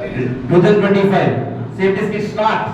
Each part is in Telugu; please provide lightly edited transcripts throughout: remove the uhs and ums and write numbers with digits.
2025 safety skill start.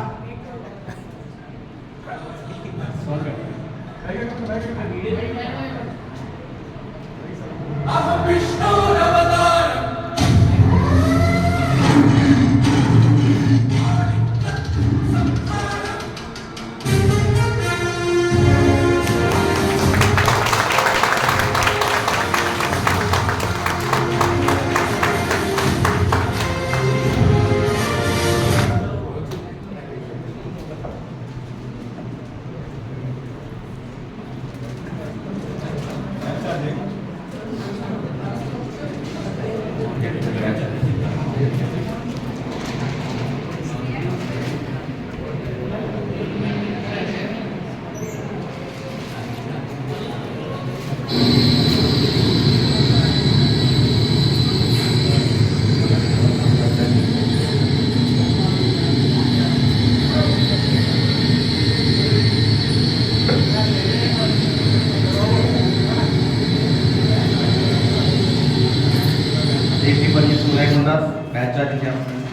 Safety position లేకుండా బ్యాచ్ చార్జింగ్ చేస్తున్నాం.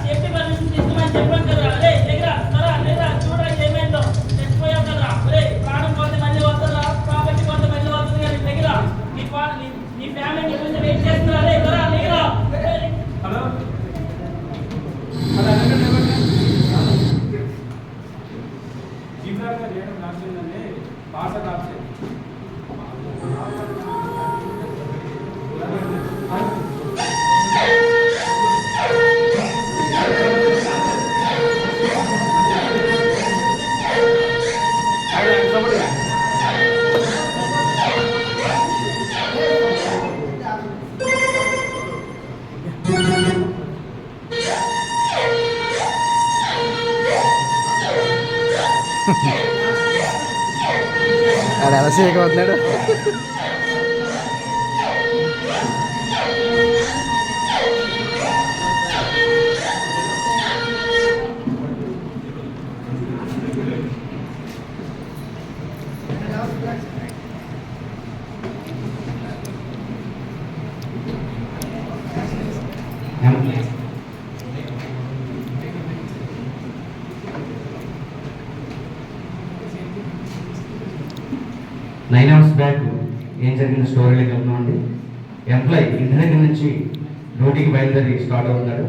సేఫ్టీ పర్మిషన్ తీసుకోమని చెప్పాను కదా. అరే దగ్గర లేదా చూడరా ఏమైందో చచ్చిపోయావు కదా. అరే ప్రాణం పోతే మళ్ళీ వస్తుందా, ప్రాపర్టీ పోతే మళ్ళీ వస్తుంది కానీ దగ్గర నీ ఫ్యామిలీ నీ గురించి వెయిట్ చేస్తున్నా. అరే కదా దగ్గర. హలో జీవితంగా చేయడం రాసిందంటే భాష రాసే అది ఎలా చేయకపోతున్నాడు. నైన్ అవర్స్ బ్యాక్ ఏం జరిగిన స్టోరీలోకి వెళ్తున్నామండి. ఎంప్లాయీ ఇంటి దగ్గర నుంచి డ్యూటీకి బయలుదేరి స్టార్ట్ అవుతున్నాడు.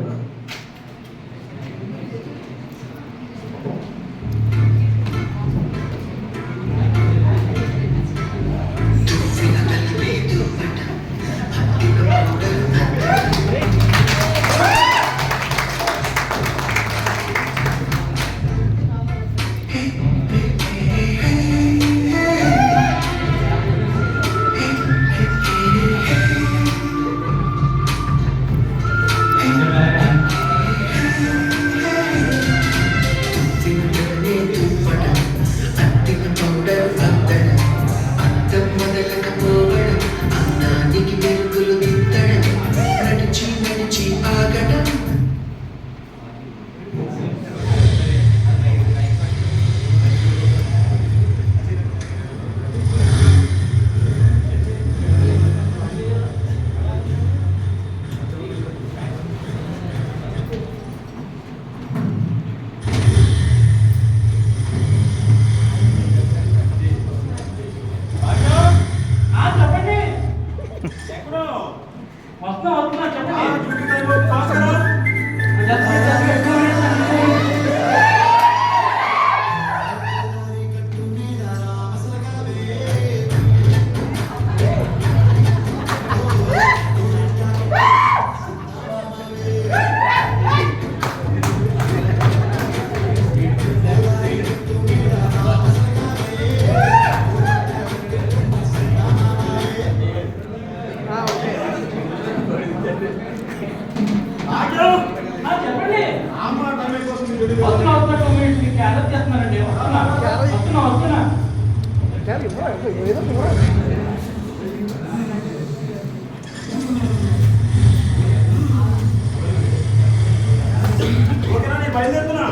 బయలుదేరుతున్నా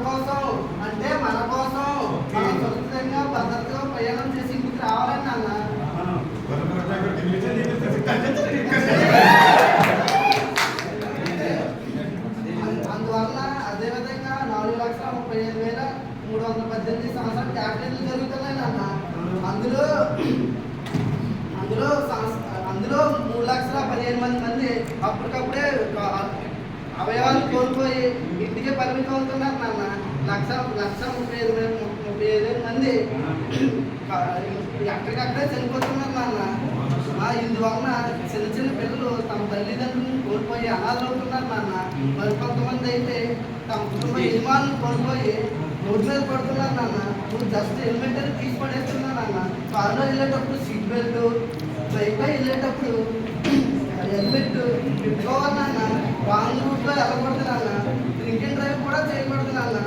కోసం అంటే మన కోసం మనం సురక్షితంగా భద్రతగా ప్రయాణం చేసి ఇంటికి రావాలని నాన్న. అందువలన అదేవిధంగా 4,35,318 సంవత్సరాలు క్యాపిటల్ జరుగుతున్నాయి నాన్న. అందులో అందులో 3,15,000 మంది అప్పటికప్పుడే అవయవాలు కోల్పోయి ఇంటికే పరిమితం అవుతున్నారు నాన్న. 1,35,000 మంది ఎక్కడికక్కడే చనిపోతున్నారు నాన్న. ఇందువలన చిన్న చిన్న పిల్లలు తమ తల్లిదండ్రులను కోల్పోయి అనాథలు అవుతున్నారు నాన్న. మరి కొంతమంది అయితే తమ కుటుంబ యజమానులు కోల్పోయి రోడ్డు మీద పడుతున్నారు నాన్న. నువ్వు జస్ట్ హెల్మెట్ అని తీసి పడేస్తున్నావు నాన్న. కారులో వెళ్ళేటప్పుడు సీట్ బెల్ట్, బైక్లో వెళ్ళేటప్పుడు హెల్మెట్ పెట్టుకోవాలి నాన్న. రాంగ్ రూట్లో వెళ్ళకూడదు నాన్న. డ్రింక్ అండ్ డ్రైవ్ కూడా చేయకూడదు నాన్న.